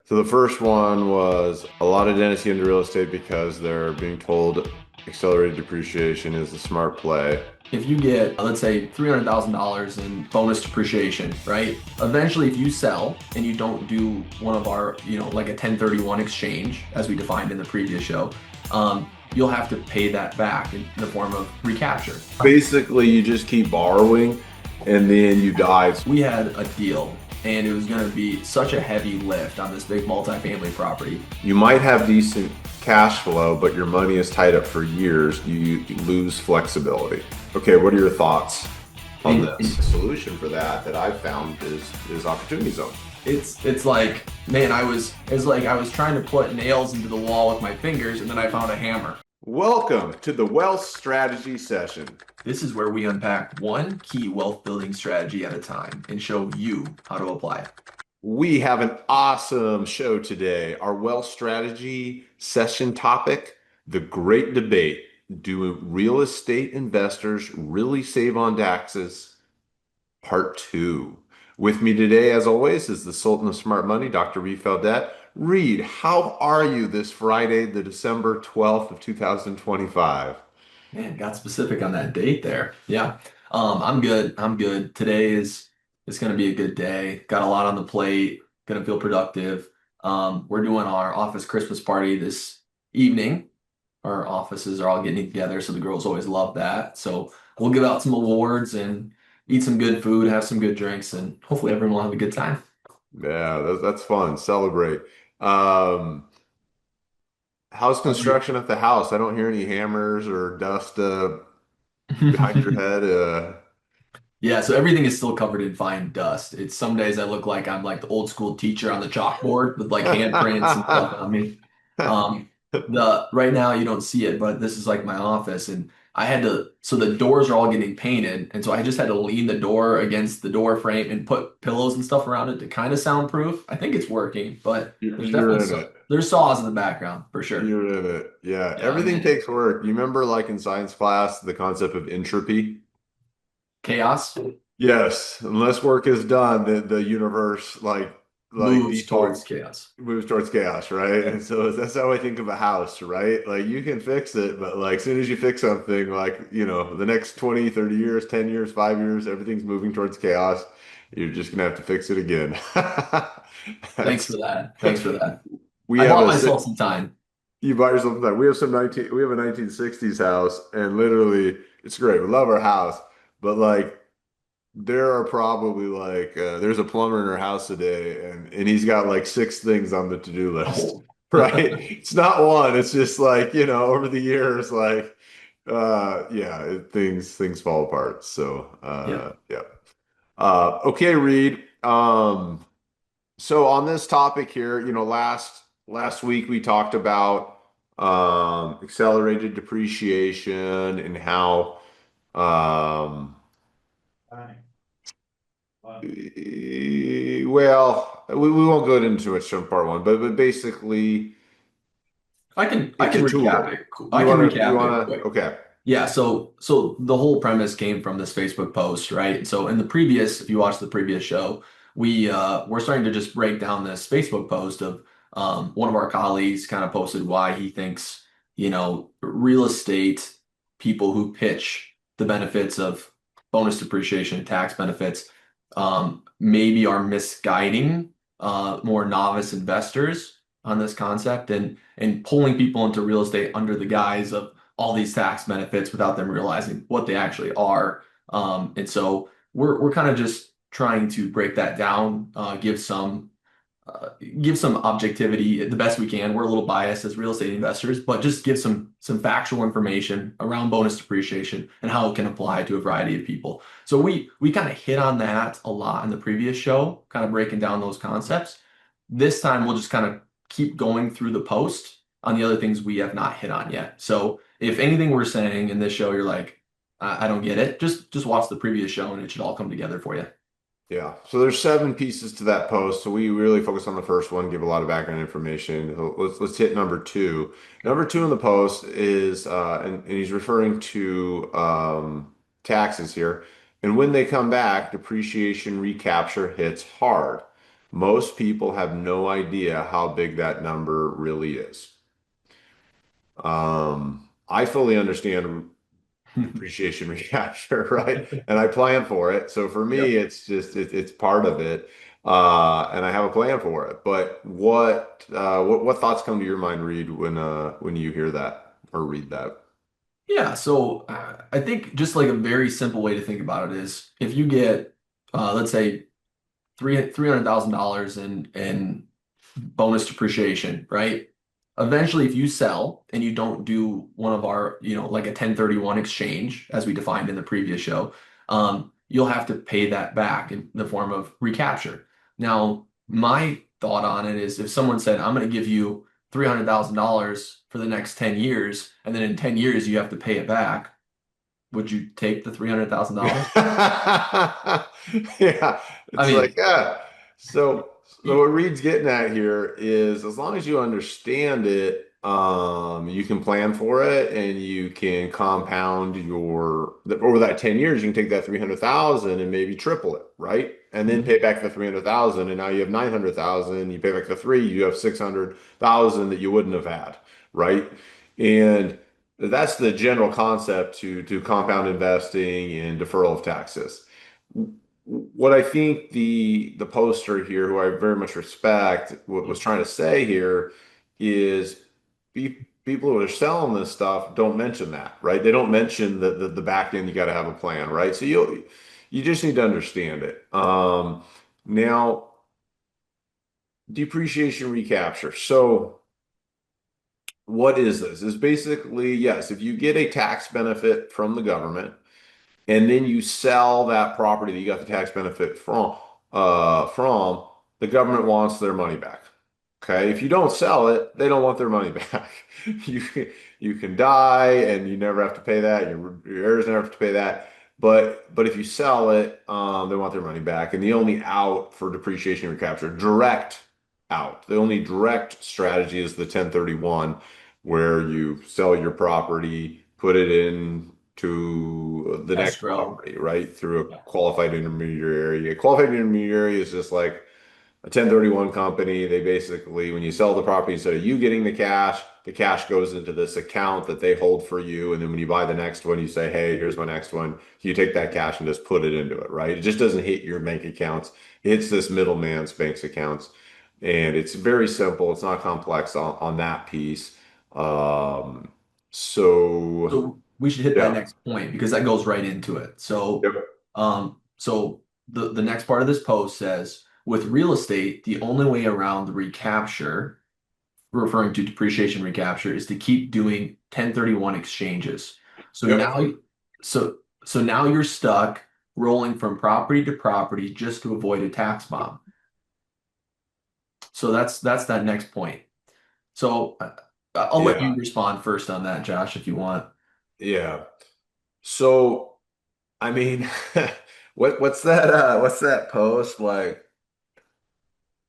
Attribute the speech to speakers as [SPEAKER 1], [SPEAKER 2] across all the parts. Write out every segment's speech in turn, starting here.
[SPEAKER 1] So the first one was a lot of dentists get into real estate because they're being told accelerated depreciation is the smart play.
[SPEAKER 2] If you get, let's say, $300,000 in bonus depreciation, right? Eventually, if you sell and you don't do one of our, like a 1031 exchange, as we defined in the previous show, you'll have to pay that back in the form of recapture.
[SPEAKER 1] Basically, you just keep borrowing and then you die.
[SPEAKER 2] We had a deal, and it was going to be such a heavy lift on this big multifamily property.
[SPEAKER 1] You might have decent cash flow, but your money is tied up for years. You lose flexibility. Okay, what are your thoughts on this? The solution for that I've found is opportunity zone.
[SPEAKER 2] It's like, man, it's like I was trying to put nails into the wall with my fingers, and then I found a hammer.
[SPEAKER 1] Welcome to the wealth strategy session.
[SPEAKER 2] This is where we unpack one key wealth building strategy at a time and show you how to apply it.
[SPEAKER 1] We have an awesome show today. Our wealth strategy session topic, the great debate. Do real estate investors really save on taxes? Part two. With me today, as always, is the Sultan of Smart Money, Dr. Reed Faldet. Reed, how are you this Friday, the December 12th of 2025?
[SPEAKER 2] Man, got specific on that date there. Yeah. I'm good. I'm good. Today is it's gonna be a good day. Got a lot on the plate, gonna feel productive. We're doing our office Christmas party this evening. Our offices are all getting together, so the girls always love that. So we'll give out some awards and eat some good food, have some good drinks, and hopefully everyone will have a good time.
[SPEAKER 1] Yeah, that's fun. Celebrate. Um, how's construction at the house? I don't hear any hammers or dust behind your head.
[SPEAKER 2] Yeah, so everything is still covered in fine dust. It's some days I look like I'm like the old school teacher on the chalkboard with like handprints and stuff on me. Um, the right now you don't see it, but this is like my office, and I had to. So the doors are all getting painted, and so I just had to lean the door against the door frame and put pillows and stuff around it to kind of soundproof. I think it's working, but there's
[SPEAKER 1] You're
[SPEAKER 2] definitely
[SPEAKER 1] in it.
[SPEAKER 2] there's saws in the background for sure.
[SPEAKER 1] You're in it. Yeah,
[SPEAKER 2] Yeah, I'm
[SPEAKER 1] everything
[SPEAKER 2] in
[SPEAKER 1] takes work. You remember, like in science class, the concept of entropy?
[SPEAKER 2] chaos
[SPEAKER 1] Yes, unless work is done, the universe like
[SPEAKER 2] moves towards
[SPEAKER 1] default
[SPEAKER 2] chaos.
[SPEAKER 1] moves towards chaos, right? And so that's how I think of a house, right? Like you can fix it, but like as soon as you fix something, like, the next 20, 30 years, 10 years, 5 years, everything's moving towards chaos. You're just gonna have to fix it again.
[SPEAKER 2] Thanks for
[SPEAKER 1] That's
[SPEAKER 2] that. Thanks for that.
[SPEAKER 1] we
[SPEAKER 2] I
[SPEAKER 1] have
[SPEAKER 2] bought
[SPEAKER 1] a
[SPEAKER 2] myself some time.
[SPEAKER 1] You buy yourself that. We have a 1960s house, and literally it's great. We love our house, but like there are probably like there's a plumber in our house today, and he's got like six things on the to-do list.
[SPEAKER 2] Oh,
[SPEAKER 1] Right? It's not one. It's just like, over the years, like yeah, things fall apart. So
[SPEAKER 2] yeah.
[SPEAKER 1] yeah. Okay, Reed. So on this topic here, last week we talked about accelerated depreciation and how well, we won't go into too much on part one, but basically
[SPEAKER 2] I
[SPEAKER 1] it's
[SPEAKER 2] can
[SPEAKER 1] a
[SPEAKER 2] recap
[SPEAKER 1] tool.
[SPEAKER 2] it. I can
[SPEAKER 1] You
[SPEAKER 2] recap it
[SPEAKER 1] wanna
[SPEAKER 2] quick.
[SPEAKER 1] okay.
[SPEAKER 2] Yeah, so the whole premise came from this Facebook post, right? So in the previous, if you watched the previous show, we're starting to just break down this Facebook post of one of our colleagues kind of posted why he thinks, real estate people who pitch the benefits of bonus depreciation and tax benefits maybe are misguiding more novice investors on this concept and pulling people into real estate under the guise of all these tax benefits without them realizing what they actually are. And so we're kind of just trying to break that down, give some objectivity the best we can. We're a little biased as real estate investors, but just give some factual information around bonus depreciation and how it can apply to a variety of people. So we kind of hit on that a lot in the previous show, kind of breaking down those concepts. This time we'll just kind of keep going through the post on the other things we have not hit on yet. So if anything we're saying in this show, you're like, I don't get it, just watch the previous show and it should all come together for you.
[SPEAKER 1] Yeah. So there's seven pieces to that post. So we really focus on the first one, give a lot of background information. So let's hit number two. Number two in the post is and he's referring to taxes here. And when they come back, depreciation recapture hits hard. Most people have no idea how big that number really is. I fully understand depreciation recapture, right? And I plan for it. So for me,
[SPEAKER 2] Yep.
[SPEAKER 1] it's just it's part of it, and I have a plan for it. But what thoughts come to your mind, Reed, when you hear that or read that?
[SPEAKER 2] Yeah, so I think just like a very simple way to think about it is if you get, let's say, $300,000 in bonus depreciation, right? Eventually, if you sell and you don't do one of our, like a 1031 exchange, as we defined in the previous show, you'll have to pay that back in the form of recapture. Now, my thought on it is if someone said, I'm going to give you $300,000 for the next 10 years, and then in 10 years you have to pay it back, would you take the $300,000?
[SPEAKER 1] Yeah,
[SPEAKER 2] I
[SPEAKER 1] it's like,
[SPEAKER 2] mean,
[SPEAKER 1] yeah. So
[SPEAKER 2] y-
[SPEAKER 1] what Reed's getting at here is as long as you understand it, you can plan for it and you can compound over that 10 years, you can take that 300,000 and maybe triple it, right? And then pay back the 300,000 and now you have 900,000, you pay back the three, you have 600,000 that you wouldn't have had, right? And that's the general concept to compound investing and deferral of taxes. What I think the poster here, who I very much respect, what was trying to say here is people who are selling this stuff don't mention that, right? They don't mention the back end. You got to have a plan, right? So you just need to understand it. Now depreciation recapture. So what is this? Is basically yes, if you get a tax benefit from the government and then you sell that property that you got the tax benefit from the government wants their money back. Okay, if you don't sell it, they don't want their money back. You you can die and you never have to pay that. Your heirs never have to pay that. But if you sell it, they want their money back. And the only out for depreciation recapture, direct out. The only direct strategy is the 1031, where you sell your property, put it in to the next
[SPEAKER 2] escrow.
[SPEAKER 1] property, right? Through a
[SPEAKER 2] Yeah.
[SPEAKER 1] qualified intermediary. A qualified intermediary is just like a 1031 company. They basically, when you sell the property, instead of you getting the cash goes into this account that they hold for you. And then when you buy the next one, you say, hey, here's my next one. You take that cash and just put it into it, right? It just doesn't hit your bank accounts. It hits this middleman's bank accounts. And it's very simple. It's not complex on that piece. Um, so
[SPEAKER 2] So we should hit that
[SPEAKER 1] yeah.
[SPEAKER 2] next point because that goes right into it. So,
[SPEAKER 1] Yep.
[SPEAKER 2] the next part of this post says, with real estate, the only way around the recapture, referring to depreciation recapture, is to keep doing 1031 exchanges. So
[SPEAKER 1] Yep.
[SPEAKER 2] now, so so now you're stuck rolling from property to property just to avoid a tax bomb. So that's that next point. So I'll let you
[SPEAKER 1] Yeah.
[SPEAKER 2] respond first on that, Josh, if you want.
[SPEAKER 1] Yeah. So I mean, what's that post like?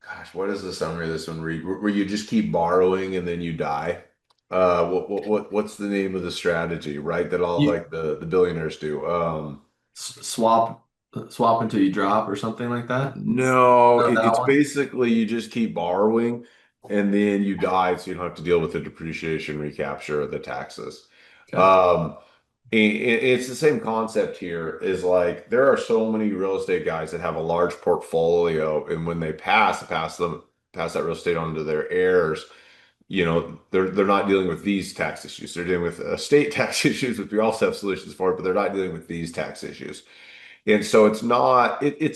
[SPEAKER 1] Gosh, what is the summary of this one read? Where you just keep borrowing and then you die? What's the name of the strategy, right? That all
[SPEAKER 2] You
[SPEAKER 1] like the billionaires do.
[SPEAKER 2] swap until you drop or something like that.
[SPEAKER 1] No,
[SPEAKER 2] Not that
[SPEAKER 1] it's
[SPEAKER 2] one.
[SPEAKER 1] basically you just keep borrowing and then you die, so you don't have to deal with the depreciation recapture of the taxes.
[SPEAKER 2] Okay.
[SPEAKER 1] Um, it's the same concept here is like there are so many real estate guys that have a large portfolio, and when they pass that real estate on to their heirs, they're not dealing with these tax issues. They're dealing with estate tax issues, which we also have solutions for, but they're not dealing with these tax issues. And so it's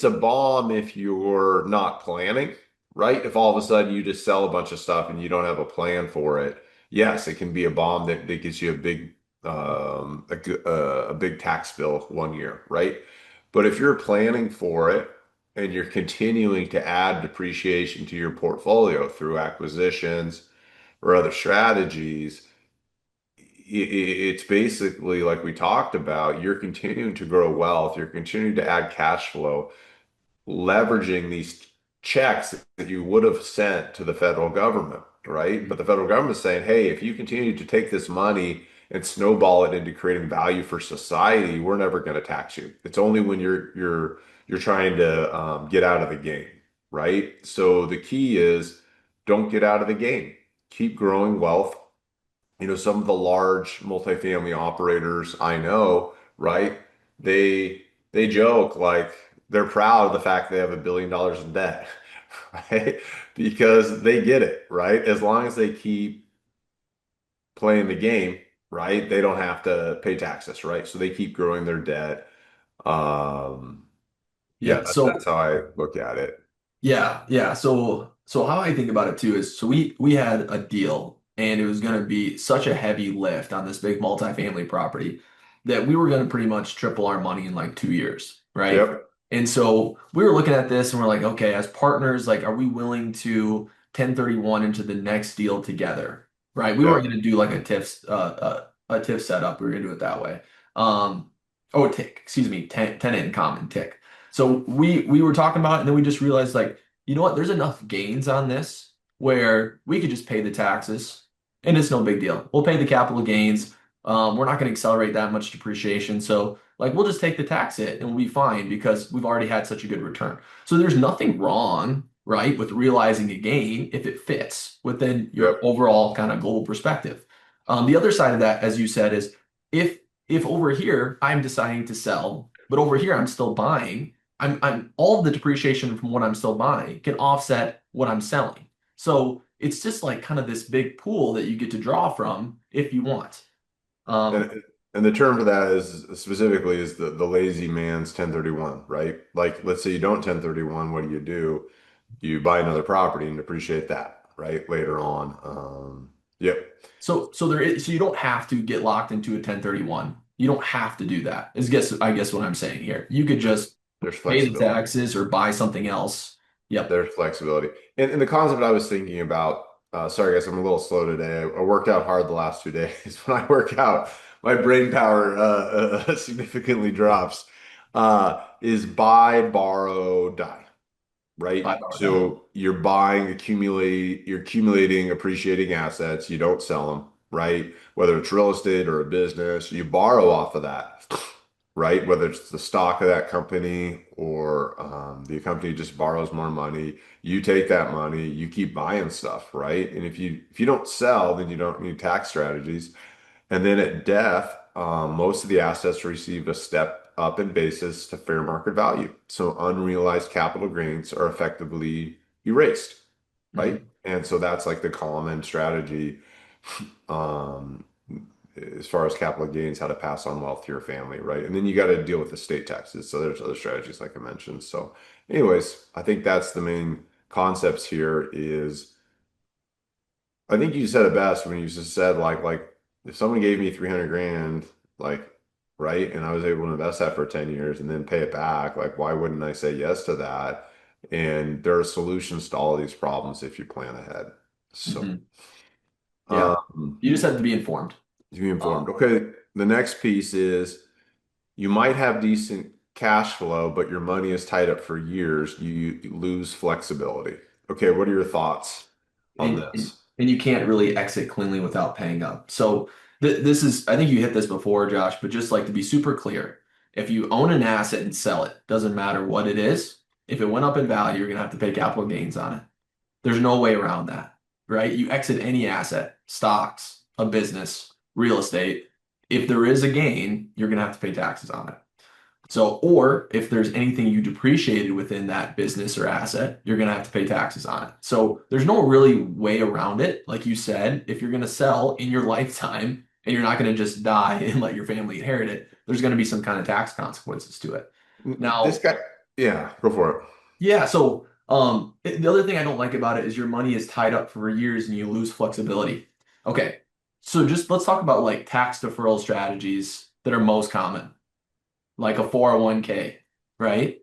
[SPEAKER 1] a bomb if you're not planning, right? If all of a sudden you just sell a bunch of stuff and you don't have a plan for it, yes, it can be a bomb that gets you a big tax bill one year, right? But if you're planning for it and you're continuing to add depreciation to your portfolio through acquisitions or other strategies, it's basically like we talked about, you're continuing to grow wealth, you're continuing to add cash flow, leveraging these checks that you would have sent to the federal government, right? But the federal government is saying, hey, if you continue to take this money and snowball it into creating value for society, we're never going to tax you. It's only when you're trying to get out of the game, right? So the key is don't get out of the game. Keep growing wealth. Some of the large multifamily operators I know, right? They they joke like they're proud of the fact they have $1 billion in debt, right? Because they get it, right? As long as they keep playing the game, right? They don't have to pay taxes, right? So they keep growing their debt. Um, yeah,
[SPEAKER 2] Yeah.
[SPEAKER 1] that's
[SPEAKER 2] So
[SPEAKER 1] how I look at it.
[SPEAKER 2] yeah. So how I think about it too is so we had a deal and it was going to be such a heavy lift on this big multifamily property that we were going to pretty much triple our money in like 2 years, right?
[SPEAKER 1] Yep,
[SPEAKER 2] And so we were looking at this and we're like, okay, as partners, like, are we willing to 1031 into the next deal together, right? We weren't
[SPEAKER 1] yep.
[SPEAKER 2] going to do like a TIF setup. We were going to do it that way. Um, oh, tick, excuse me, tenant in common tick. So we were talking about it, and then we just realized like, you know what? There's enough gains on this where we could just pay the taxes, and it's no big deal. We'll pay the capital gains. We're not going to accelerate that much depreciation, so like we'll just take the tax hit and we'll be fine because we've already had such a good return. So there's nothing wrong, right, with realizing a gain if it fits within your
[SPEAKER 1] Yep.
[SPEAKER 2] overall kind of global perspective. The other side of that, as you said, is if if over here I'm deciding to sell, but over here I'm still buying, I'm all of the depreciation from what I'm still buying can offset what I'm selling. So it's just like kind of this big pool that you get to draw from if you want. Um,
[SPEAKER 1] And the term for that is specifically is the lazy man's 1031, right? Like let's say you don't 1031, what do? You buy another property and depreciate that, right? Later on. Yep.
[SPEAKER 2] so there is so you don't have to get locked into a 1031. You don't have to do that. I guess what I'm saying here. You could
[SPEAKER 1] There,
[SPEAKER 2] just
[SPEAKER 1] there's
[SPEAKER 2] pay the
[SPEAKER 1] flexibility.
[SPEAKER 2] taxes or buy something else. Yep.
[SPEAKER 1] There's flexibility. And the concept I was thinking about, sorry guys, I'm a little slow today. I worked out hard the last 2 days. When I work out, my brain power significantly drops. Is buy, borrow, die, right?
[SPEAKER 2] Buy power die.
[SPEAKER 1] So you're accumulating appreciating assets. You don't sell them, right? Whether it's real estate or a business, you borrow off of that, right? Whether it's the stock of that company or the company just borrows more money, you take that money, you keep buying stuff, right? And if you don't sell, then you don't need tax strategies. And then at death, most of the assets receive a step up in basis to fair market value. So unrealized capital gains are effectively erased, right?
[SPEAKER 2] Mhm.
[SPEAKER 1] And so that's like the common strategy um, as far as capital gains, how to pass on wealth to your family, right? And then you got to deal with the state taxes. So there's other strategies like I mentioned. So, anyways, I think that's the main concepts here is I think you said it best when you just said like if someone gave me 300 grand, like right, and I was able to invest that for 10 years and then pay it back, like why wouldn't I say yes to that? And there are solutions to all these problems if you plan ahead. So,
[SPEAKER 2] Mhm. Yeah.
[SPEAKER 1] um,
[SPEAKER 2] You just have to be informed.
[SPEAKER 1] to be informed.
[SPEAKER 2] Um,
[SPEAKER 1] Okay, the next piece is you might have decent cash flow, but your money is tied up for years. You lose flexibility. Okay, what are your thoughts on
[SPEAKER 2] and
[SPEAKER 1] this?
[SPEAKER 2] and you can't really exit cleanly without paying up. So this is, I think you hit this before, Josh, but just like to be super clear, if you own an asset and sell it, doesn't matter what it is. If it went up in value, you're gonna have to pay capital gains on it. There's no way around that, right? You exit any asset, stocks, a business, real estate. If there is a gain, you're gonna have to pay taxes on it. So, or if there's anything you depreciated within that business or asset, you're going to have to pay taxes on it. So, there's no really way around it. Like you said, if you're going to sell in your lifetime and you're not going to just die and let your family inherit it, there's going to be some kind of tax consequences to it.
[SPEAKER 1] This
[SPEAKER 2] Now,
[SPEAKER 1] guy, yeah, go for it.
[SPEAKER 2] yeah, so the other thing I don't like about it is your money is tied up for years and you lose flexibility. Okay. So just let's talk about like tax deferral strategies that are most common, like a 401k, right?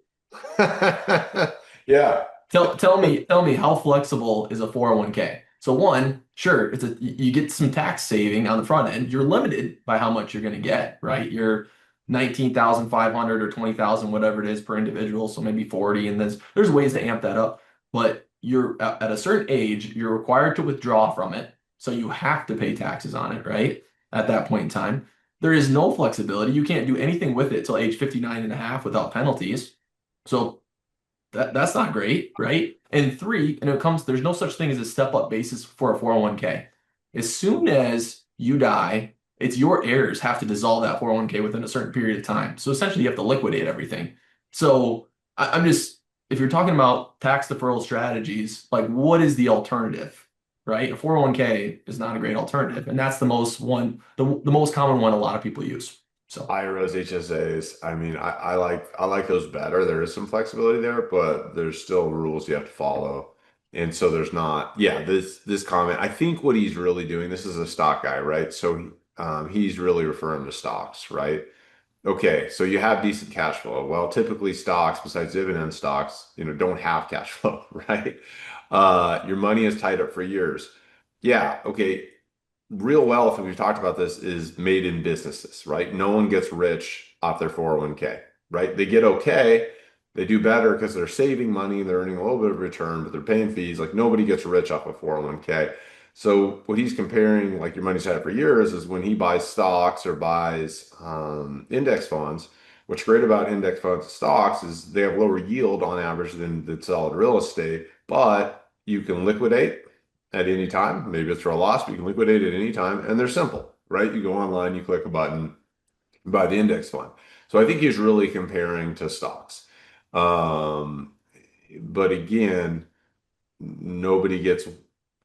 [SPEAKER 1] Yeah.
[SPEAKER 2] Tell me how flexible is a 401k? So one, sure, you get some tax saving on the front end. You're limited by how much you're going to get, right? You're 19,500 or 20,000, whatever it is per individual. So maybe 40, and there's ways to amp that up. But you're at a certain age, you're required to withdraw from it. So you have to pay taxes on it, right? At that point in time. There is no flexibility. You can't do anything with it till age 59 and a half without penalties. So that's not great, right? And three, and it comes, there's no such thing as a step-up basis for a 401k. As soon as you die, it's your heirs have to dissolve that 401k within a certain period of time. So essentially, you have to liquidate everything. So I'm just, if you're talking about tax deferral strategies, like what is the alternative, right? A 401k is not a great alternative, and that's the most common one a lot of people use. So.
[SPEAKER 1] IRAs, HSAs. I mean, I like those better. There is some flexibility there, but there's still rules you have to follow. And so there's not, yeah, this comment. I think what he's really doing, this is a stock guy, right? So he's really referring to stocks, right? Okay, so you have decent cash flow. Well, typically stocks, besides dividend stocks, don't have cash flow, right? Your money is tied up for years. Yeah, okay, real wealth, and we've talked about this, is made in businesses, right? No one gets rich off their 401k, right? They get okay, they do better because they're saving money, they're earning a little bit of return, but they're paying fees. Like nobody gets rich off of 401k. So what he's comparing, like your money's had it for years, is when he buys stocks or buys index funds. What's great about index funds and stocks is they have lower yield on average than the solid real estate, but you can liquidate at any time. Maybe it's for a loss, but you can liquidate at any time, and they're simple, right? You go online, you click a button, buy the index fund. So I think he's really comparing to stocks. Um, but again, nobody gets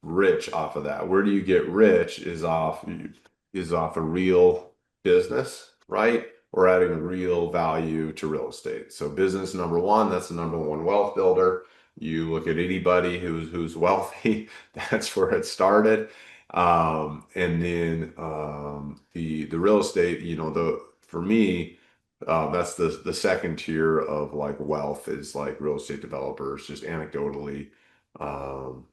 [SPEAKER 1] rich off of that. Where do you get rich is off a real business, right? Or adding real value to real estate. So business number one, that's the number one wealth builder. You look at anybody who's wealthy, that's where it started. And then the real estate, the for me, that's the second tier of like wealth is like real estate developers, just anecdotally.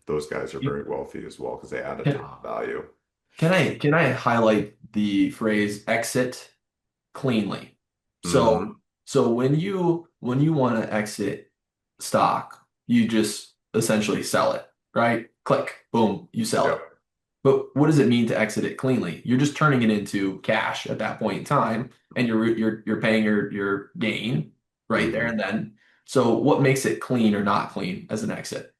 [SPEAKER 1] Those guys are very wealthy as well because they add a ton
[SPEAKER 2] Can,
[SPEAKER 1] of value.
[SPEAKER 2] can I highlight the phrase exit cleanly? So
[SPEAKER 1] Hmm.
[SPEAKER 2] so when you want to exit stock, you just essentially sell it, right? Click, boom, you sell it.
[SPEAKER 1] Yep.
[SPEAKER 2] But what does it mean to exit it cleanly? You're just turning it into cash at that point in time, and you're paying your gain right there
[SPEAKER 1] Hmm.
[SPEAKER 2] and then. So what makes it clean or not clean as an exit?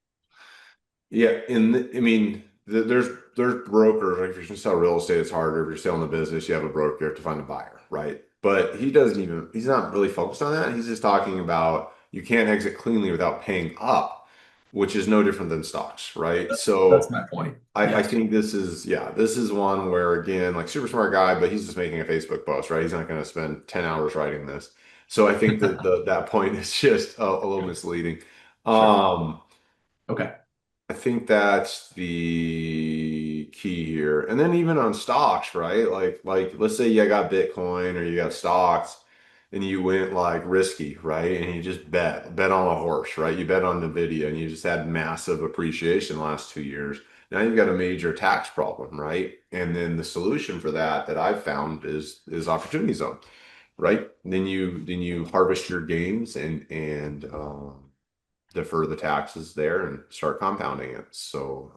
[SPEAKER 1] Yeah, I mean, there's brokers. Like if you're going to sell real estate, it's harder. If you're selling the business, you have a broker, you have to find a buyer, right? But he's not really focused on that. He's just talking about you can't exit cleanly without paying up, which is no different than stocks, right?
[SPEAKER 2] That's
[SPEAKER 1] So
[SPEAKER 2] my point.
[SPEAKER 1] I
[SPEAKER 2] Yes.
[SPEAKER 1] think this is one where again, like super smart guy, but he's just making a Facebook post, right? He's not going to spend 10 hours writing this. So I think that that point is just a little misleading.
[SPEAKER 2] Sure.
[SPEAKER 1] Um,
[SPEAKER 2] Okay.
[SPEAKER 1] I think that's the key here. And then even on stocks, right? Like let's say you got Bitcoin or you got stocks and you went like risky, right? And you just bet on a horse, right? You bet on Nvidia and you just had massive appreciation the last 2 years. Now you've got a major tax problem, right? And then the solution for that I've found is opportunity zone, right? Then you harvest your gains and defer the taxes there and start compounding it. So,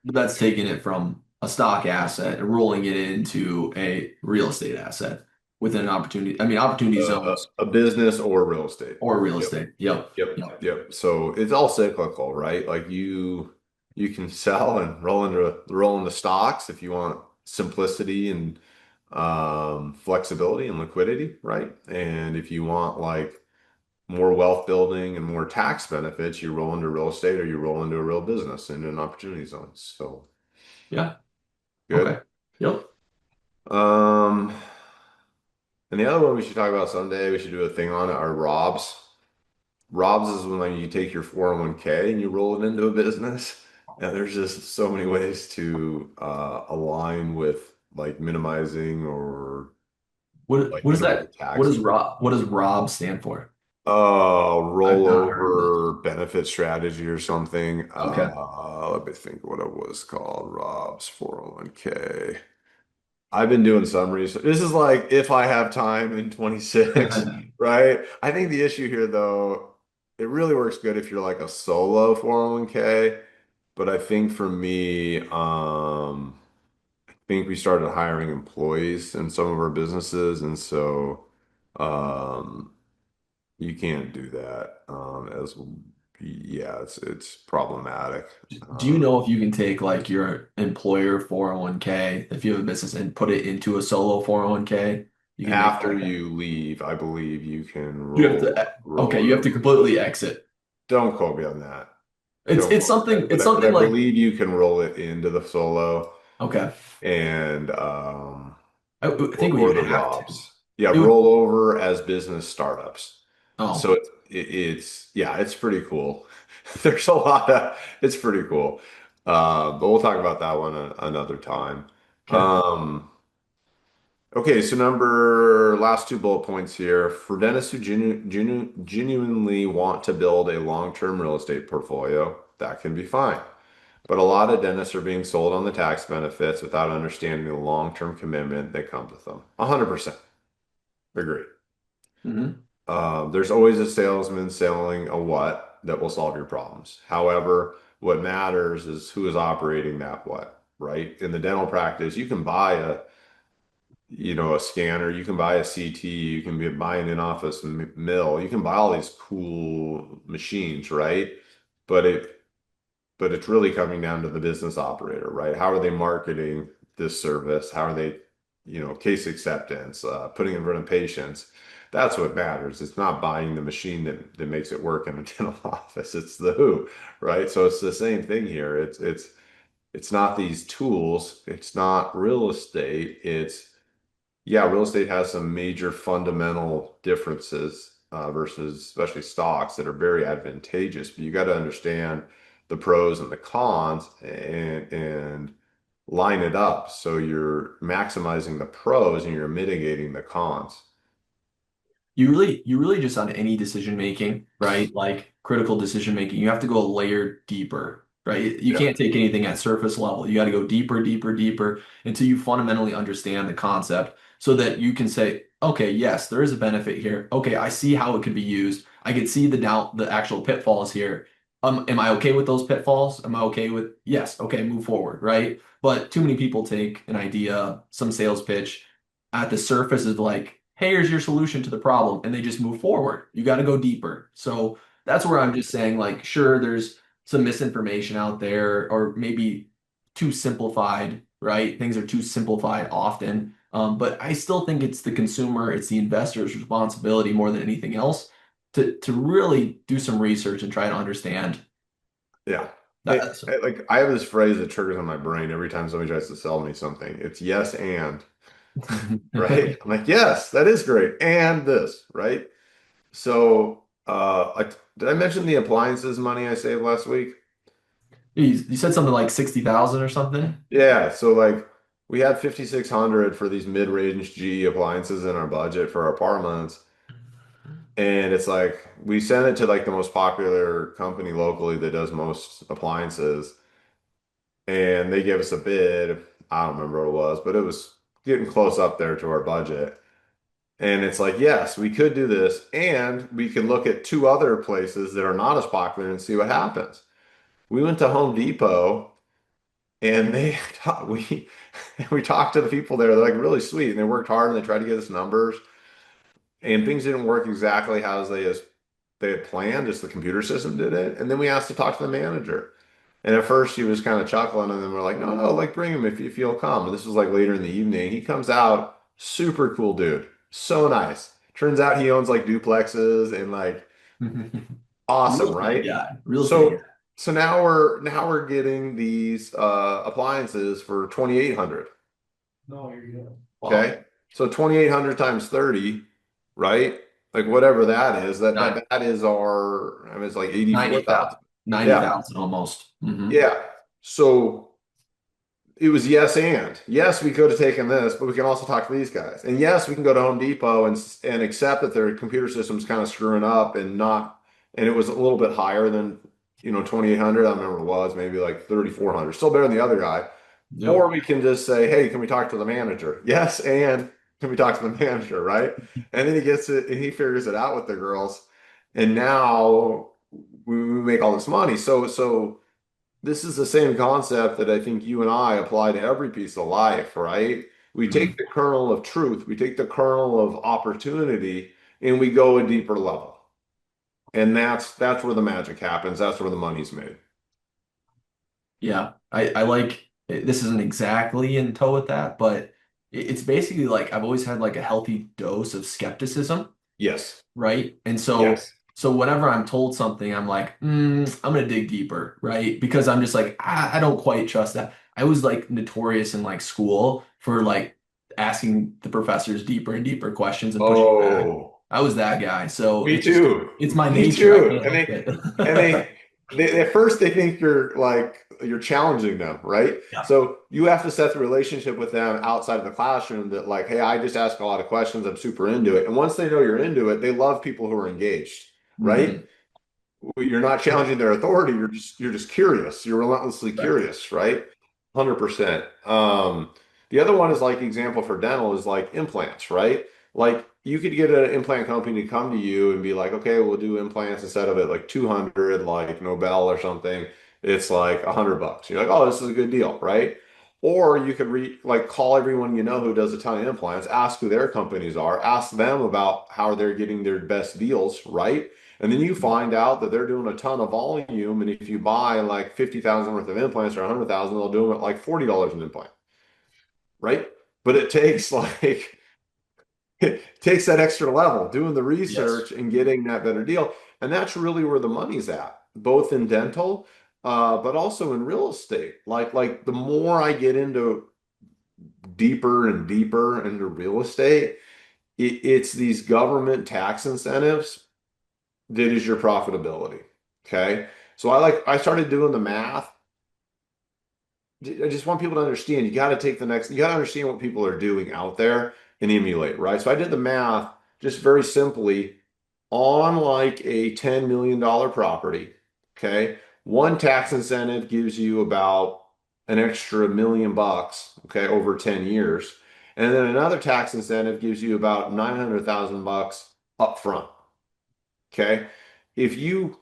[SPEAKER 2] But that's taking it from a stock asset and rolling it into a real estate asset within an opportunity. I mean, opportunity zones
[SPEAKER 1] a business or real estate.
[SPEAKER 2] or real
[SPEAKER 1] Yep.
[SPEAKER 2] estate. Yep.
[SPEAKER 1] Yep.
[SPEAKER 2] Yep.
[SPEAKER 1] Yep. So it's all cyclical, right? Like you can sell and roll into stocks if you want simplicity and flexibility and liquidity, right? And if you want like more wealth building and more tax benefits, you roll into real estate or you roll into a real business and an opportunity zone. So
[SPEAKER 2] Yeah. Okay.
[SPEAKER 1] good.
[SPEAKER 2] Yep.
[SPEAKER 1] Um, and the other one we should talk about someday, we should do a thing on it, are Robs. Robs is when like you take your 401k and you roll it into a business. And there's just so many ways to align with like minimizing or
[SPEAKER 2] What
[SPEAKER 1] like
[SPEAKER 2] what is
[SPEAKER 1] minimal the
[SPEAKER 2] that?
[SPEAKER 1] taxes.
[SPEAKER 2] What does Rob stand for? I've not heard of this.
[SPEAKER 1] Rollover benefit strategy or something.
[SPEAKER 2] Okay.
[SPEAKER 1] Let me think what it was called. Rob's 401k. I've been doing some research. This is like if I have time in 26, right? I think the issue here, though, it really works good if you're like a solo 401k. But I think for me, I think we started hiring employees in some of our businesses, and so um, You can't do that. As yeah, it's problematic.
[SPEAKER 2] Do you
[SPEAKER 1] Um,
[SPEAKER 2] know if you can take like your employer 401k, if you have a business, and put it into a solo 401k? You can make
[SPEAKER 1] After
[SPEAKER 2] like that.
[SPEAKER 1] you leave, I believe you can
[SPEAKER 2] You have
[SPEAKER 1] roll
[SPEAKER 2] to, okay,
[SPEAKER 1] roll it
[SPEAKER 2] you have to
[SPEAKER 1] over.
[SPEAKER 2] completely exit.
[SPEAKER 1] Don't quote me on that.
[SPEAKER 2] It's
[SPEAKER 1] Don't
[SPEAKER 2] it's
[SPEAKER 1] quote me on
[SPEAKER 2] something
[SPEAKER 1] that.
[SPEAKER 2] it's
[SPEAKER 1] But
[SPEAKER 2] something
[SPEAKER 1] I
[SPEAKER 2] like
[SPEAKER 1] believe you can roll it into the solo
[SPEAKER 2] okay.
[SPEAKER 1] and
[SPEAKER 2] I think we
[SPEAKER 1] or
[SPEAKER 2] would
[SPEAKER 1] the
[SPEAKER 2] have to.
[SPEAKER 1] ROBS. Yeah,
[SPEAKER 2] It would.
[SPEAKER 1] roll over as business startups. So
[SPEAKER 2] Oh,
[SPEAKER 1] it's yeah, it's pretty cool. There's a lot of it's pretty cool. But we'll talk about that one another time.
[SPEAKER 2] okay.
[SPEAKER 1] Um, okay, so number last two bullet points here. For dentists who genuinely want to build a long-term real estate portfolio, that can be fine. But a lot of dentists are being sold on the tax benefits without understanding the long-term commitment that comes with them. 100% agree.
[SPEAKER 2] Hmm.
[SPEAKER 1] There's always a salesman selling a what that will solve your problems. However, what matters is who is operating that what, right? In the dental practice, you can buy a scanner, you can buy a CT, you can be buying an in-office mill, you can buy all these cool machines, right? But it's really coming down to the business operator, right? How are they marketing this service? How are they, case acceptance, putting it in front of patients? That's what matters. It's not buying the machine that makes it work in a dental office. It's the who, right? So it's the same thing here. It's not these tools. It's not real estate. Yeah, real estate has some major fundamental differences versus especially stocks that are very advantageous, but you got to understand the pros and the cons and line it up so you're maximizing the pros and you're mitigating the cons.
[SPEAKER 2] You really just on any decision making, right? Like critical decision making, you have to go a layer deeper, right? You
[SPEAKER 1] Yeah.
[SPEAKER 2] can't take anything at surface level. You got to go deeper, deeper, deeper until you fundamentally understand the concept so that you can say, okay, yes, there is a benefit here. Okay, I see how it could be used. I can see the actual pitfalls here. Am I okay with those pitfalls? Am I okay with, yes, okay, move forward, right? But too many people take an idea, some sales pitch at the surface is like, hey, here's your solution to the problem, and they just move forward. You got to go deeper. So that's where I'm just saying, like, sure, there's some misinformation out there, or maybe too simplified, right? Things are too simplified often. But I still think it's the consumer, it's the investor's responsibility more than anything else to really do some research and try to understand
[SPEAKER 1] Yeah.
[SPEAKER 2] that. So.
[SPEAKER 1] Like I have this phrase that triggers on my brain every time somebody tries to sell me something. It's yes and, right? I'm like, yes, that is great. And this, right? So, did I mention the appliances money I saved last week?
[SPEAKER 2] You said something like 60,000 or something?
[SPEAKER 1] Yeah, so like we had 5,600 for these mid-range G appliances in our budget for our apartments, and it's like we sent it to like the most popular company locally that does most appliances, and they gave us a bid. I don't remember what it was, but it was getting close up there to our budget. And it's like, yes, we could do this, and we could look at two other places that are not as popular and see what happens. We went to Home Depot and we we talked to the people there. They're like really sweet and they worked hard and they tried to get us numbers and things didn't work exactly as they had planned, just the computer system did it. And then we asked to talk to the manager. And at first he was kind of chuckling and then we're like, no, no, like bring him if you'll come. And this was like later in the evening. He comes out, super cool dude. So nice. Turns out he owns like duplexes and like
[SPEAKER 2] Real
[SPEAKER 1] awesome,
[SPEAKER 2] estate
[SPEAKER 1] right?
[SPEAKER 2] guy, real estate
[SPEAKER 1] So so now we're getting these appliances for 2,800.
[SPEAKER 2] guy. Wow.
[SPEAKER 1] Okay. So 2,800 times 30, right? Like whatever that is, that
[SPEAKER 2] Nine,
[SPEAKER 1] that that is our, I mean, it's like 84,000.
[SPEAKER 2] 90,000, ninety
[SPEAKER 1] Yeah.
[SPEAKER 2] thousand almost.
[SPEAKER 1] Yeah. So it was yes and. Yes, we could have taken this, but we can also talk to these guys. And yes, we can go to Home Depot and accept that their computer system's kind of screwing up and it was a little bit higher than, 2,800. I don't remember what it was, maybe like 3,400. Still better than the other guy. Or
[SPEAKER 2] Yep.
[SPEAKER 1] we can just say, hey, can we talk to the manager? Yes, and can we talk to the manager, right? And then he gets it and he figures it out with the girls. And now we make all this money. So this is the same concept that I think you and I apply to every piece of life, right? We take
[SPEAKER 2] Mhm.
[SPEAKER 1] the kernel of truth, we take the kernel of opportunity, and we go a deeper level. And that's where the magic happens. That's where the money's made.
[SPEAKER 2] Yeah, I like this isn't exactly in tow with that, but it's basically like I've always had like a healthy dose of skepticism,
[SPEAKER 1] Yes.
[SPEAKER 2] right? And so
[SPEAKER 1] Yes.
[SPEAKER 2] so whenever I'm told something, I'm like, I'm gonna dig deeper, right? Because I'm just like, I don't quite trust that. I was like notorious in like school for like asking the professors deeper and deeper questions and pushing back.
[SPEAKER 1] Oh.
[SPEAKER 2] I was that guy. So
[SPEAKER 1] Me
[SPEAKER 2] it's just
[SPEAKER 1] too.
[SPEAKER 2] it's my
[SPEAKER 1] Me
[SPEAKER 2] nature. I
[SPEAKER 1] too.
[SPEAKER 2] can't help it.
[SPEAKER 1] And at first they think you're challenging them, right?
[SPEAKER 2] Yeah.
[SPEAKER 1] So you have to set the relationship with them outside of the classroom that like, hey, I just ask a lot of questions. I'm super into it. And once they know you're into it, they love people who are engaged, right?
[SPEAKER 2] Mhm.
[SPEAKER 1] You're not challenging their authority. You're just curious. You're relentlessly
[SPEAKER 2] Correct.
[SPEAKER 1] curious, right? 100%. The other one is like example for dental is like implants, right? Like you could get an implant company to come to you and be like, okay, we'll do implants instead of it like 200, like Nobel or something. It's like $100. You're like, oh, this is a good deal, right? Or you could like call everyone you know who does a ton of implants, ask who their companies are, ask them about how they're getting their best deals, right? And then you find out that they're doing a ton of volume, and if you buy like 50,000 worth of implants or 100,000, they'll do them at like $40 an implant, right? But it takes like it takes that extra level, doing the
[SPEAKER 2] Yes.
[SPEAKER 1] research and getting that better deal. And that's really where the money's at, both in dental, but also in real estate. Like the more I get into deeper and deeper into real estate, it's these government tax incentives that is your profitability. Okay. So I started doing the math. I just want people to understand you got to understand what people are doing out there and emulate, right? So I did the math just very simply on like a $10 million property. Okay. One tax incentive gives you about an extra $1 million, okay, over 10 years. And then another tax incentive gives you about 900,000 bucks up front. Okay. If you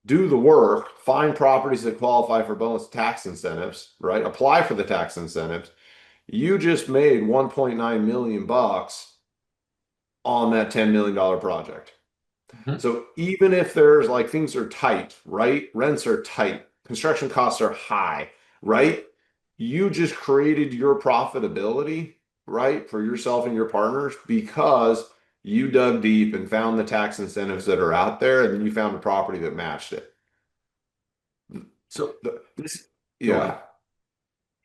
[SPEAKER 1] do the work, find properties that qualify for bonus tax incentives, right? Apply for the tax incentives. You just made 1.9 million bucks on that $10 million project.
[SPEAKER 2] Mhm.
[SPEAKER 1] So even if there's like things are tight, right? Rents are tight, construction costs are high, right? You just created your profitability, right, for yourself and your partners because you dug deep and found the tax incentives that are out there, and then you found a property that matched it.
[SPEAKER 2] So
[SPEAKER 1] This,
[SPEAKER 2] go ahead.
[SPEAKER 1] yeah.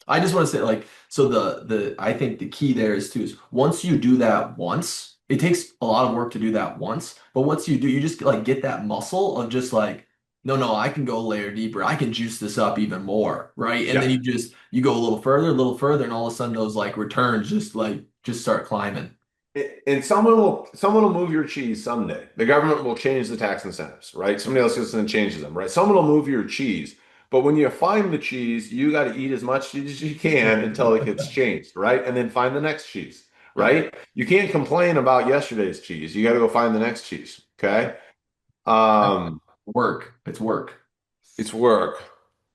[SPEAKER 2] I just want to say, like, so the I think the key there is too is once you do that once, it takes a lot of work to do that once, but once you do, you just like get that muscle of just like, no, I can go a layer deeper. I can juice this up even more, right? And then
[SPEAKER 1] Yeah.
[SPEAKER 2] you go a little further, and all of a sudden those like returns just start climbing.
[SPEAKER 1] And someone will move your cheese someday. The government will change the tax incentives, right? Somebody else goes and changes them, right? Someone will move your cheese. But when you find the cheese, you got to eat as much cheese as you can until it gets changed, right? And then find the next cheese,
[SPEAKER 2] Yep.
[SPEAKER 1] right? You can't complain about yesterday's cheese. You got to go find the next cheese, okay?
[SPEAKER 2] Yep.
[SPEAKER 1] Um,
[SPEAKER 2] Work. It's work.
[SPEAKER 1] it's work.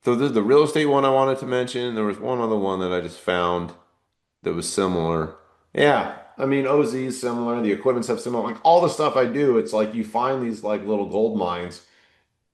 [SPEAKER 1] So this is the real estate one I wanted to mention. There was one other one that I just found that was similar. Yeah, I mean OZ is similar. The equipment stuff similar. Like all the stuff I do, it's like you find these like little gold mines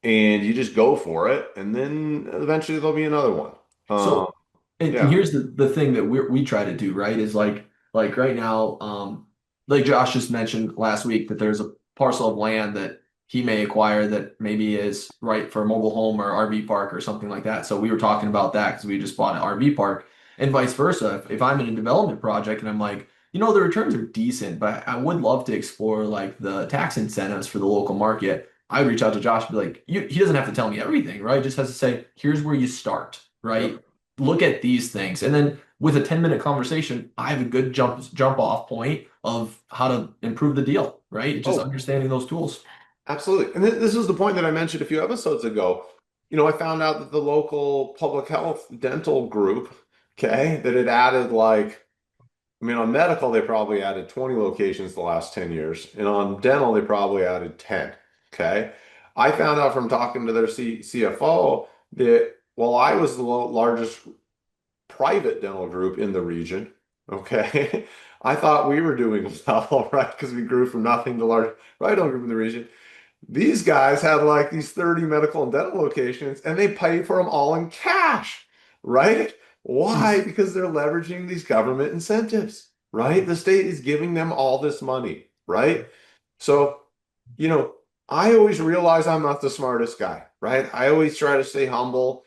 [SPEAKER 1] and you just go for it, and then eventually there'll be another one. Um,
[SPEAKER 2] So, and
[SPEAKER 1] yeah,
[SPEAKER 2] here's the thing that we try to do, right? Is like right now, like Josh just mentioned last week that there's a parcel of land that he may acquire that maybe is right for a mobile home or RV park or something like that. So we were talking about that because we just bought an RV park and vice versa. If I'm in a development project and I'm like, the returns are decent, but I would love to explore like the tax incentives for the local market. I would reach out to Josh and be like, he doesn't have to tell me everything, right? He just has to say, here's where you start, right?
[SPEAKER 1] yep.
[SPEAKER 2] Look at these things. And then with a 10-minute conversation, I have a good jump off point of how to improve the deal, right? Just
[SPEAKER 1] Oh,
[SPEAKER 2] understanding those tools.
[SPEAKER 1] absolutely. And this is the point that I mentioned a few episodes ago. I found out that the local public health dental group, okay, that had added like I mean, on medical, they probably added 20 locations the last 10 years. And on dental, they probably added 10. Okay. I found out from talking to their CFO that while I was the largest private dental group in the region, okay, I thought we were doing well, right? Because we grew from nothing to large private dental group in the region. These guys had like these 30 medical and dental locations and they pay for them all in cash, right? Why?
[SPEAKER 2] Jeez.
[SPEAKER 1] Because they're leveraging these government incentives, right? The state is giving them all this money, right? So, you know, I always realize I'm not the smartest guy, right? I always try to stay humble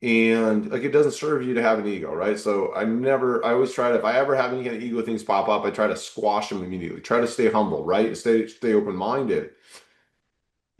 [SPEAKER 1] and like it doesn't serve you to have an ego, right? So I always try to, if I ever have any kind of ego things pop up, I try to squash them immediately. Try to stay humble, right? Stay open-minded.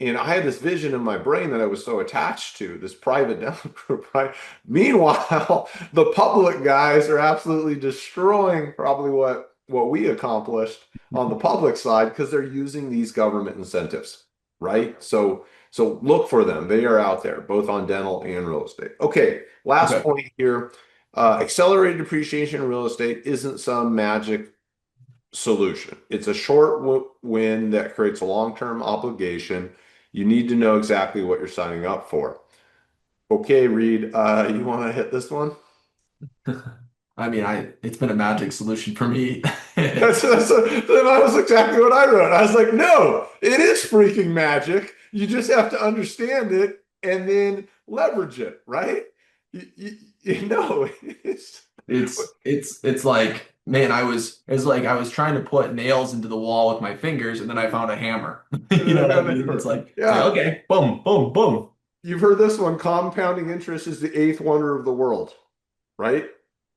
[SPEAKER 1] And I had this vision in my brain that I was so attached to, this private dental group, right? Meanwhile, the public guys are absolutely destroying probably what we accomplished on the public side because they're using these government incentives, right? So look for them. They are out there, both on dental and real estate. Okay, last
[SPEAKER 2] Okay.
[SPEAKER 1] point here. Accelerated depreciation in real estate isn't some magic solution. It's a short win that creates a long-term obligation. You need to know exactly what you're signing up for. Okay, Reed, you want to hit this one?
[SPEAKER 2] I mean, it's been a magic solution for me.
[SPEAKER 1] That was exactly what I wrote. I was like, no, it is freaking magic. You just have to understand it and then leverage it, right? You know, it's
[SPEAKER 2] It's like, man, it's like I was trying to put nails into the wall with my fingers and then I found a hammer. You know what I mean? It's like,
[SPEAKER 1] yeah.
[SPEAKER 2] okay, boom, boom, boom.
[SPEAKER 1] You've heard this one. Compounding interest is the eighth wonder of the world, right?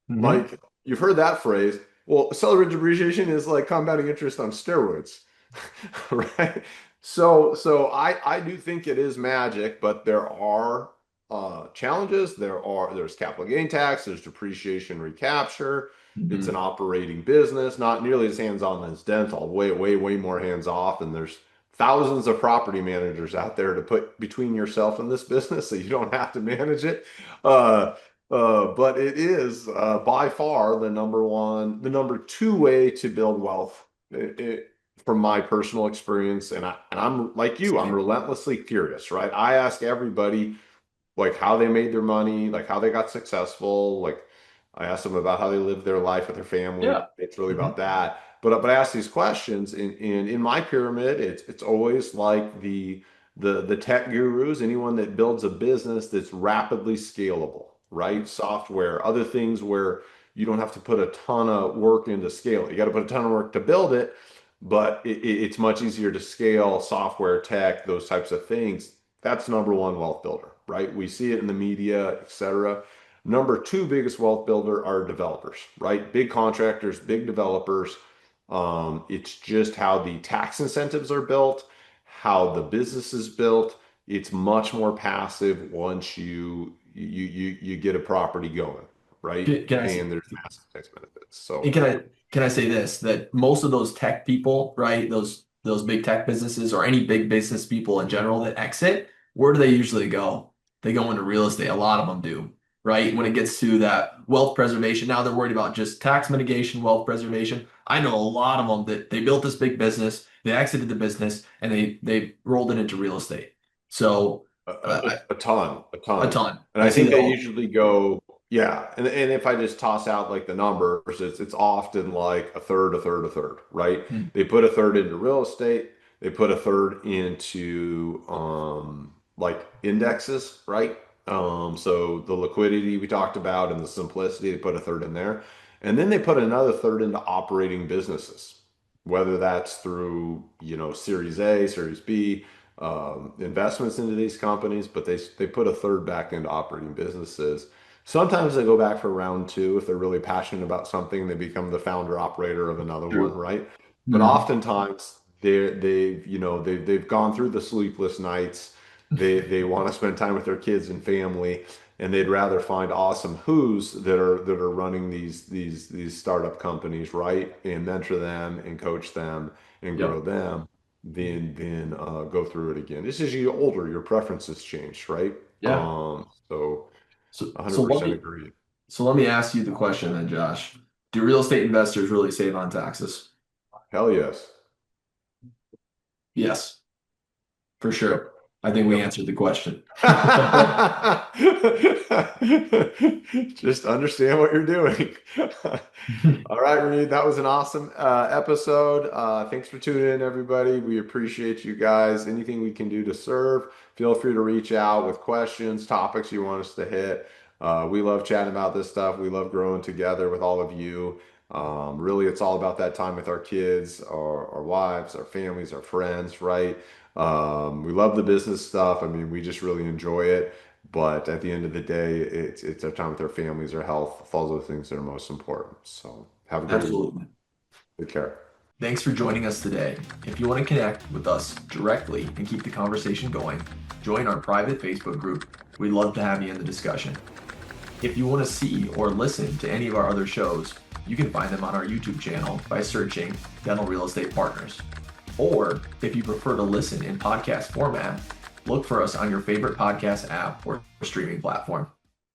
[SPEAKER 2] Hmm.
[SPEAKER 1] Like you've heard that phrase. Well, accelerated depreciation is like compounding interest on steroids, right? So I do think it is magic, but there are challenges. There's capital gain tax, there's depreciation recapture. It's an
[SPEAKER 2] Hmm.
[SPEAKER 1] operating business, not nearly as hands-on as dental, way more hands-off. And there's thousands of property managers out there to put between yourself and this business so you don't have to manage it. Uh, but it is by far the number two way to build wealth. From my personal experience, and I'm like you, I'm
[SPEAKER 2] Same.
[SPEAKER 1] relentlessly curious, right? I ask everybody like how they made their money, like how they got successful. Like I asked them about how they lived their life with their family.
[SPEAKER 2] Yeah.
[SPEAKER 1] It's really
[SPEAKER 2] Hmm.
[SPEAKER 1] about that. But I ask these questions, and in my pyramid, it's always like the tech gurus, anyone that builds a business that's rapidly scalable, right? Software, other things where you don't have to put a ton of work into scale. You got to put a ton of work to build it, but it's much easier to scale software, tech, those types of things. That's number one wealth builder, right? We see it in the media, et cetera. Number two biggest wealth builder are developers, right? Big contractors, big developers. It's just how the tax incentives are built, how the business is built. It's much more passive once you get a property going, right?
[SPEAKER 2] Can I
[SPEAKER 1] And there's massive tax benefits.
[SPEAKER 2] And
[SPEAKER 1] So
[SPEAKER 2] can I say this, that most of those tech people, right, those big tech businesses or any big business people in general that exit, where do they usually go? They go into real estate. A lot of them do, right? When it gets to that wealth preservation, now they're worried about just tax mitigation, wealth preservation. I know a lot of them that they built this big business, they exited the business, and they rolled it into real estate. So
[SPEAKER 1] a ton, a
[SPEAKER 2] a
[SPEAKER 1] ton.
[SPEAKER 2] ton.
[SPEAKER 1] And
[SPEAKER 2] I
[SPEAKER 1] I
[SPEAKER 2] see
[SPEAKER 1] think
[SPEAKER 2] that
[SPEAKER 1] they
[SPEAKER 2] all.
[SPEAKER 1] usually go, yeah. And if I just toss out like the numbers, it's often like a third, a third, a third, right?
[SPEAKER 2] Hmm.
[SPEAKER 1] They put a third into real estate, they put a third into like indexes, right? So the liquidity we talked about and the simplicity, they put a third in there. And then they put another third into operating businesses, whether that's through, Series A, Series B, investments into these companies, but they put a third back into operating businesses. Sometimes they go back for round two if they're really passionate about something. They become the founder operator of another one,
[SPEAKER 2] True.
[SPEAKER 1] right? But
[SPEAKER 2] Hmm.
[SPEAKER 1] oftentimes they've gone through the sleepless nights. They want to spend time with their kids and family, and they'd rather find awesome who's that are running these startup companies, right? And mentor them and coach them and grow
[SPEAKER 2] Yep.
[SPEAKER 1] them then go through it again. This is you get older, your preferences change, right?
[SPEAKER 2] Yeah.
[SPEAKER 1] So
[SPEAKER 2] So so let
[SPEAKER 1] 100%
[SPEAKER 2] me
[SPEAKER 1] agree.
[SPEAKER 2] So let me ask you the question then, Josh. Do real estate investors really save on taxes?
[SPEAKER 1] Hell yes.
[SPEAKER 2] Yes, for
[SPEAKER 1] Yep.
[SPEAKER 2] sure. I think we answered the question.
[SPEAKER 1] Just understand what you're doing. All right, Reed, that was an awesome episode. Thanks for tuning in, everybody. We appreciate you guys. Anything we can do to serve, feel free to reach out with questions, topics you want us to hit. We love chatting about this stuff. We love growing together with all of you. Really, it's all about that time with our kids, our wives, our families, our friends, right? We love the business stuff. I mean, we just really enjoy it. But at the end of the day, it's our time with our families, our health, all those things that are most important. So have a great week.
[SPEAKER 2] Absolutely.
[SPEAKER 1] Take care.
[SPEAKER 2] Thanks for joining us today. If you want to connect with us directly and keep the conversation going, join our private Facebook group. We'd love to have you in the discussion. If you want to see or listen to any of our other shows, you can find them on our YouTube channel by searching Dental Real Estate Partners. Or if you prefer to listen in podcast format, look for us on your favorite podcast app or streaming platform.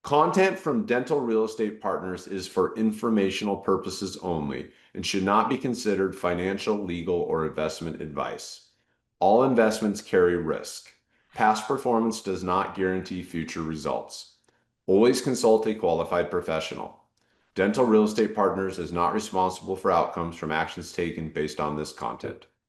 [SPEAKER 1] Content from Dental Real Estate Partners is for informational purposes only and should not be considered financial, legal, or investment advice. All investments carry risk. Past performance does not guarantee future results. Always consult a qualified professional. Dental Real Estate Partners is not responsible for outcomes from actions taken based on this content.